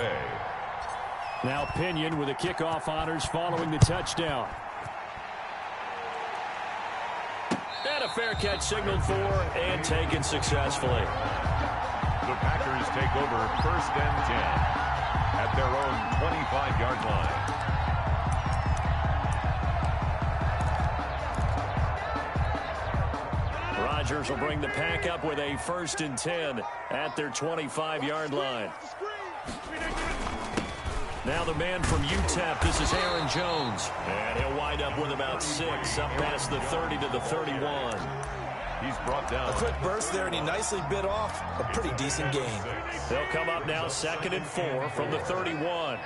away. Now Pinion with the kickoff honors following the touchdown. And a fair catch signaled for and taken successfully. The Packers take over 1st and 10 at their own 25-yard line. Rodgers will bring the pack up with a 1st and 10 at their 25-yard line. Now the man from UTEP, this is Aaron Jones. And he'll wind up with about 6 up past the 30 to the 31. He's brought down. A quick burst there, and he nicely bit off a pretty decent gain. They'll come up now 2nd and 4 from the 31.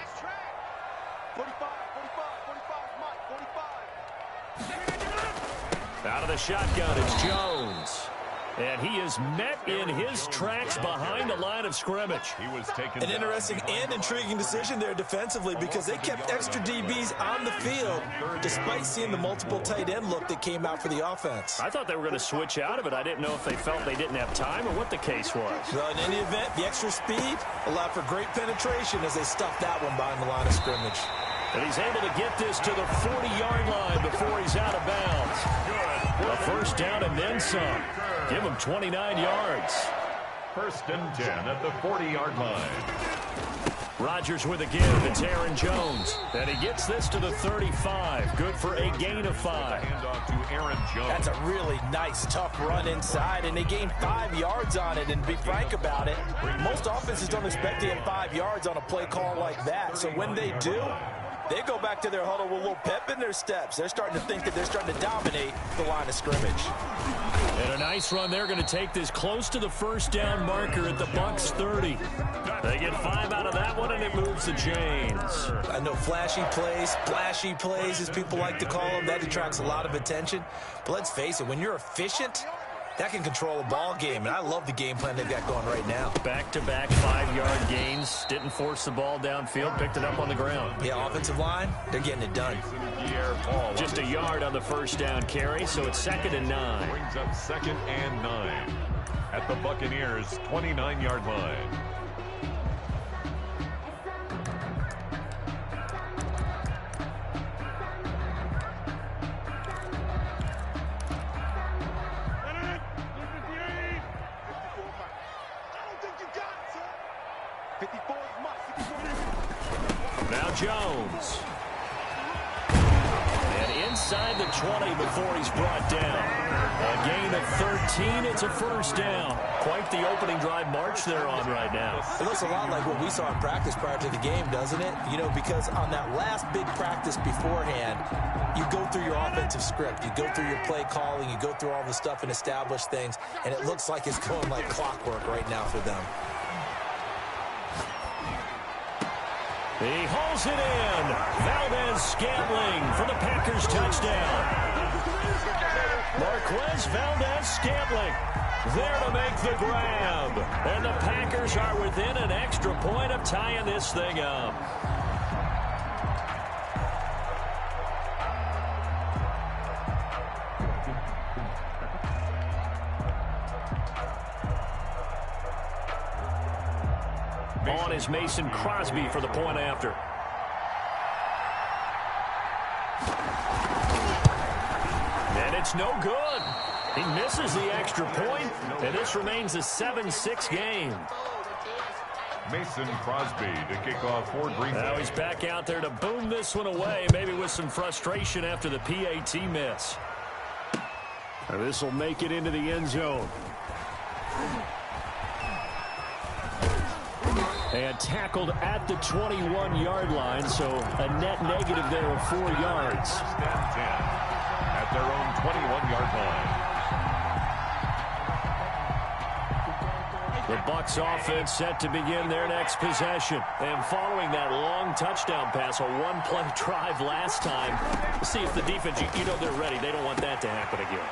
Out of the shotgun, it's Jones. And he is met in his tracks behind the line of scrimmage. He was taken An interesting and intriguing decision there defensively because they kept extra DBs on the field despite seeing the multiple tight end look that came out for the offense. I thought they were going to switch out of it. I didn't know if they felt they didn't have time or what the case was. Well, in any event, the extra speed allowed for great penetration as they stuffed that one behind the line of scrimmage. And he's able to get this to the 40-yard line before he's out of bounds. A 1st down and then some. Give him 29 yards. 1st and 10 at the 40-yard line. Rodgers with a give. It's Aaron Jones. And he gets this to the 35. Good for a gain of 5. Handoff to Aaron Jones. That's a really nice, tough run inside, and they gained 5 yards on it. And to be frank about it, most offenses don't expect to get 5 yards on a play call like that. So when they do, they go back to their huddle with a little pep in their steps. They're starting to think that they're starting to dominate the line of scrimmage. And a nice run. They're going to take this close to the 1st down marker at the Bucs 30. They get 5 out of that one, and it moves the chains. I know flashy plays, as people like to call them, that attracts a lot of attention. But let's face it, when you're efficient, that can control a ball game, and I love the game plan they've got going right now. Back-to-back 5-yard gains. Didn't force the ball downfield. Picked it up on the ground. Yeah, offensive line, they're getting it done. Just a yard on the 1st down carry, so it's 2nd and 9. Brings up 2nd and 9 at the Buccaneers' 29-yard line. Now Jones. And inside the 20 before he's brought down. A gain of 13. It's a 1st down. Quite the opening drive march they're on right now. It looks a lot like what we saw in practice prior to the game, doesn't it? You know, because on that last big practice beforehand, you go through your offensive script. You go through your play calling. You go through all the stuff and establish things. And it looks like it's going like clockwork right now for them. He hauls it in. Valdez-Scantling for the Packers touchdown. Marquez Valdez-Scantling there to make the grab. And the Packers are within an extra point of tying this thing up. On is Mason Crosby for the point after. And it's no good. He misses the extra point, and this remains a 7-6 game. Mason Crosby to kick off for Green Bay. Now he's back out there to boom this one away, maybe with some frustration after the PAT miss. This will make it into the end zone. And tackled at the 21-yard line, so a net negative there of 4 yards. 1st and 10 at their own 21-yard line. The Bucs offense set to begin their next possession. And following that long touchdown pass, a one-play drive last time, see if the defense, you know they're ready. They don't want that to happen again.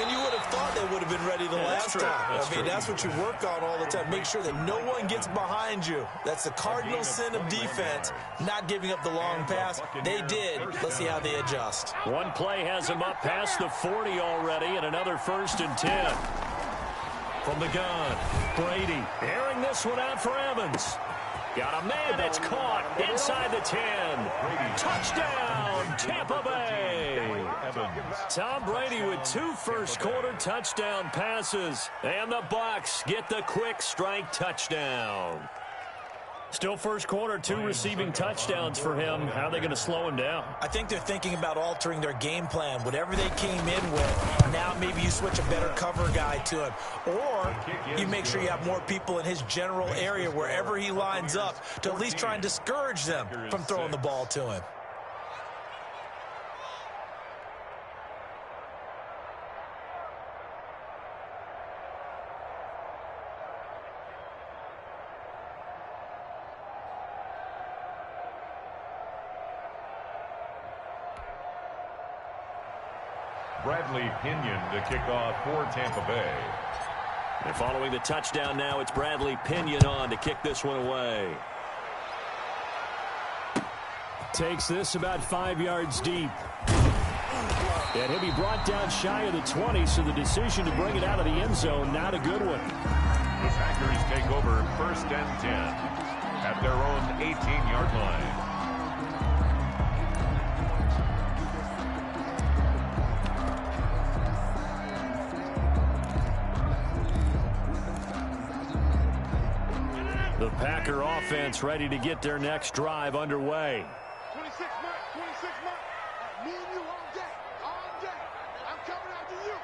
And you would have thought they would have been ready the last time. That's what you work on all the time. Make sure that no one gets behind you. That's the cardinal sin of defense, not giving up the long pass. They did. Let's see how they adjust. One play has them up past the 40 already, and another 1st and 10. From the gun, Brady airing this one out for Evans. Got a man that's caught inside the 10. Touchdown, Tampa Bay. Tom Brady with 2 first-quarter touchdown passes. And the Bucs get the quick strike touchdown. Still first quarter, 2 receiving touchdowns for him. How are they going to slow him down? I think they're thinking about altering their game plan. Whatever they came in with, now maybe you switch a better cover guy to him. Or you make sure you have more people in his general area wherever he lines up to at least try and discourage them from throwing the ball to him. Bradley Pinion to kick off for Tampa Bay. And following the touchdown now, it's Bradley Pinion on to kick this one away. Takes this about 5 yards deep. And he'll be brought down shy of the 20, so the decision to bring it out of the end zone, not a good one. The Packers take over 1st and 10 at their own 18-yard line. The Packer offense ready to get their next drive underway. 26 mark. Me and you all day. I'm coming after you.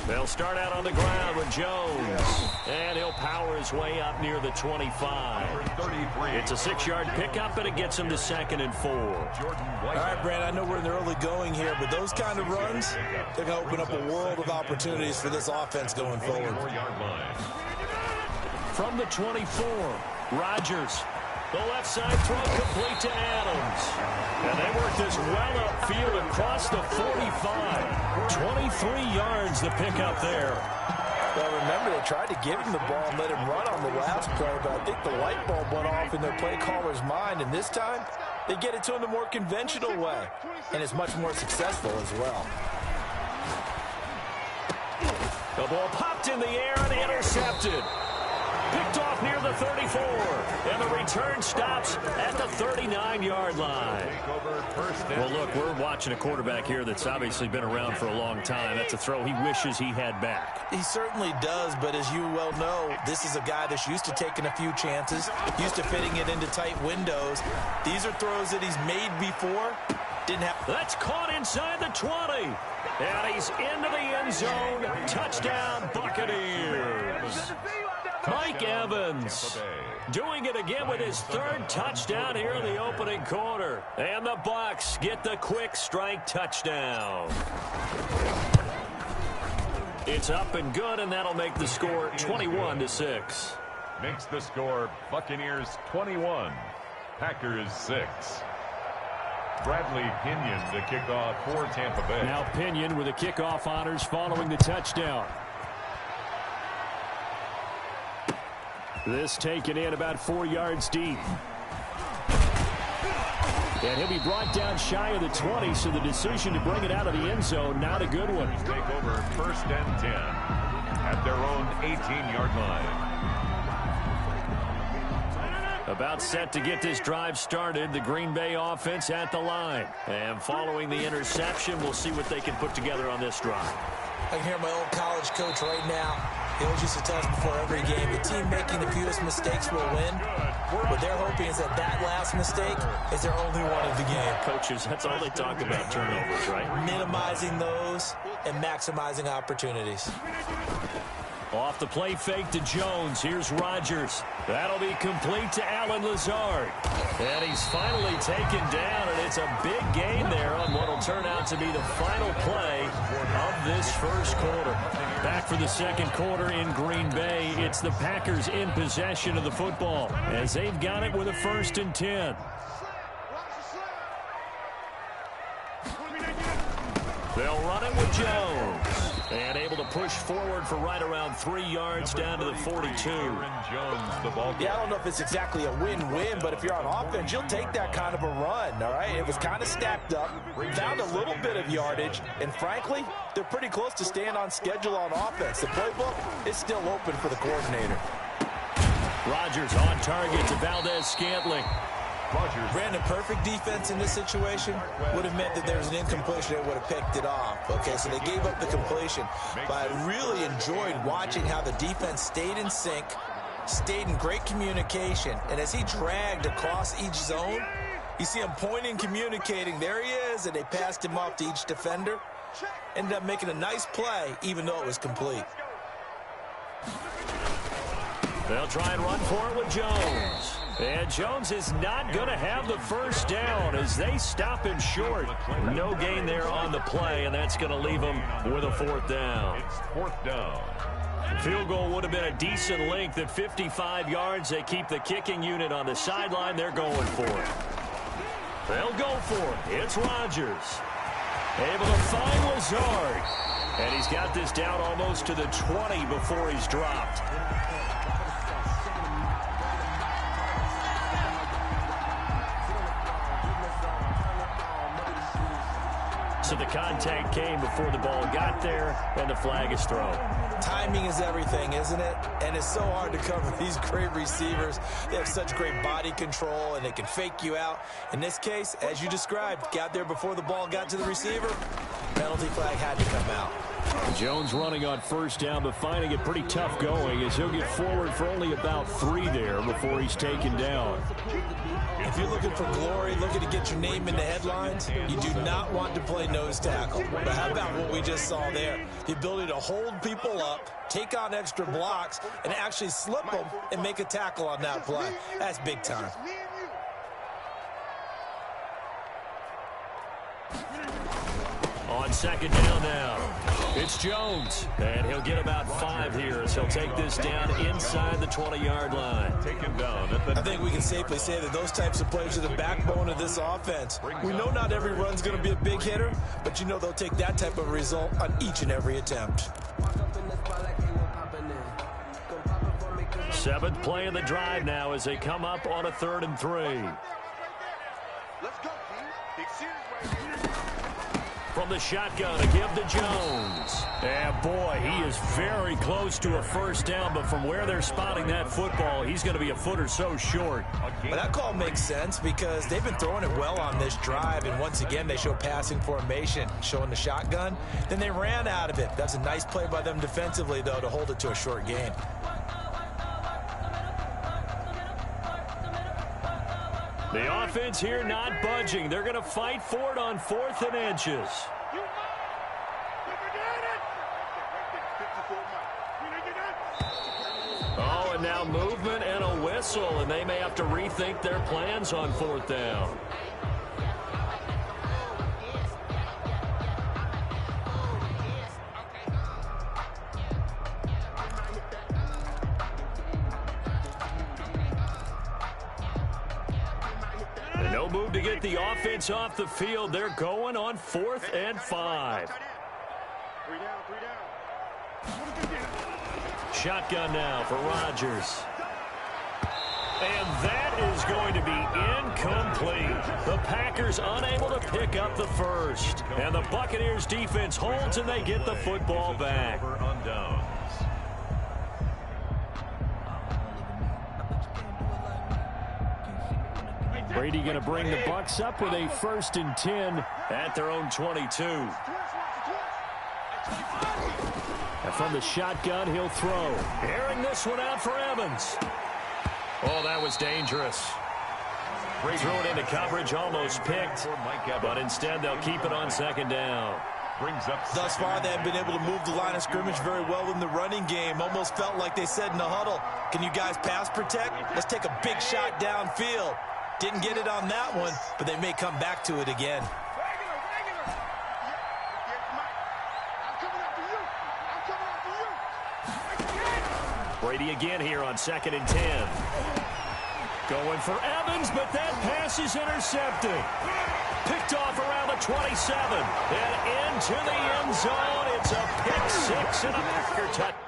They'll start out on the ground with Jones. And he'll power his way up near the 25. It's a 6-yard pickup, and it gets him to 2nd and 4. All right, Brand, I know we're in the early going here, but those kind of runs, they're going to open up a world of opportunities for this offense going forward. From the 24, Rodgers. The left side throw complete to Adams. And they work this well upfield across the 45. 23 yards the pickup there. Well, remember, they tried to give him the ball and let him run on the last play, but I think the light bulb went off in their play caller's mind, and this time they get it to him the more conventional way, and it's much more successful as well. The ball popped in the air and intercepted. Picked off near the 34, and the return stops at the 39-yard line. Well, look, we're watching a quarterback here that's obviously been around for a long time. That's a throw he wishes he had back. He certainly does, but as you well know, this is a guy that's used to taking a few chances, used to fitting it into tight windows. These are throws that he's made before. Didn't have. That's caught inside the 20, and he's into the end zone. Touchdown, Buccaneers. Mike Evans doing it again with his 3rd touchdown here in the opening quarter. And the Bucs get the quick strike touchdown. It's up and good, and that'll make the score 21-6. Makes the score Buccaneers 21, Packers 6. Bradley Pinion to kick off for Tampa Bay. Now Pinion with the kickoff honors following the touchdown. This taken in about 4 yards deep. And he'll be brought down shy of the 20, so the decision to bring it out of the end zone, not a good one. Take over 1st and 10 at their own 18-yard line. About set to get this drive started, the Green Bay offense at the line. And following the interception, we'll see what they can put together on this drive. I can hear my old college coach right now. He always used to tell us before every game, the team making the fewest mistakes will win. What they're hoping is that last mistake is their only one of the game. Coaches, that's all they talk about, turnovers, right? Minimizing those and maximizing opportunities. Off the play fake to Jones. Here's Rodgers. That'll be complete to Allen Lazard. And he's finally taken down, and it's a big gain there on what will turn out to be the final play of this first quarter. Back for the second quarter in Green Bay. It's the Packers in possession of the football as they've got it with a 1st and 10. They'll run it with Jones. And able to push forward for right around 3 yards down to the 42. Yeah, I don't know if it's exactly a win-win, but if you're on offense, you'll take that kind of a run, all right? It was kind of stacked up, found a little bit of yardage, and frankly, they're pretty close to staying on schedule on offense. The playbook is still open for the coordinator. Rodgers on target to Valdez-Scantling. Brandon, perfect defense in this situation would have meant that there was an incompletion that would have picked it off. Okay, so they gave up the completion. But I really enjoyed watching how the defense stayed in sync, stayed in great communication. And as he dragged across each zone, you see him pointing, communicating. There he is, and they passed him off to each defender. Ended up making a nice play, even though it was complete. They'll try and run for it with Jones. And Jones is not going to have the first down as they stop him short. No gain there on the play, and that's going to leave him with a fourth down. It's fourth down. Field goal would have been a decent length at 55 yards. They keep the kicking unit on the sideline. They're going for it. They'll go for it. It's Rodgers. Able to find Lazard. And he's got this down almost to the 20 before he's dropped. So the contact came before the ball got there, and the flag is thrown. Timing is everything, isn't it? And it's so hard to cover these great receivers. They have such great body control, and they can fake you out. In this case, as you described, got there before the ball got to the receiver. Penalty flag had to come out. Jones running on first down, but finding it pretty tough going as he'll get forward for only about 3 there before he's taken down. If you're looking for glory, looking to get your name in the headlines, you do not want to play nose tackle. But how about what we just saw there? The ability to hold people up, take on extra blocks, and actually slip them and make a tackle on that play. That's big time. On second down now, it's Jones. And he'll get about 5 here as he'll take this down inside the 20-yard line. Taken down. I think we can safely say that those types of players are the backbone of this offense. We know not every run's going to be a big hitter, but you know they'll take that type of result on each and every attempt. 7th play of the drive now as they come up on a 3rd and 3. Let's go, team. Big series right here. From the shotgun to give to Jones. And boy, he is very close to a first down, but from where they're spotting that football, he's going to be a foot or so short. Well, that call makes sense because they've been throwing it well on this drive, and once again, they show passing formation, showing the shotgun. Then they ran out of it. That's a nice play by them defensively, though, to hold it to a short gain. The offense here not budging. They're going to fight for it on 4th and inches. Oh, and now movement and a whistle, and they may have to rethink their plans on 4th down. No move to get the offense off the field. They're going on 4th and 5. 3 down. Shotgun now for Rodgers. And that is going to be incomplete. The Packers unable to pick up the first. And the Buccaneers defense holds and they get the football back. On downs. Brady going to bring the Bucs up with a 1st and 10 at their own 22. And from the shotgun, he'll throw. Airing this one out for Evans. Oh, that was dangerous. Threw it into coverage, almost picked. But instead, they'll keep it on 2nd down. Thus far, they have been able to move the line of scrimmage very well in the running game. Almost felt like they said in the huddle, can you guys pass protect? Let's take a big shot downfield. Didn't get it on that one, but they may come back to it again. Brady again here on 2nd and 10. Going for Evans, but that pass is intercepted. Picked off around the 27. And into the end zone. It's a pick 6 and a Packer touchdown.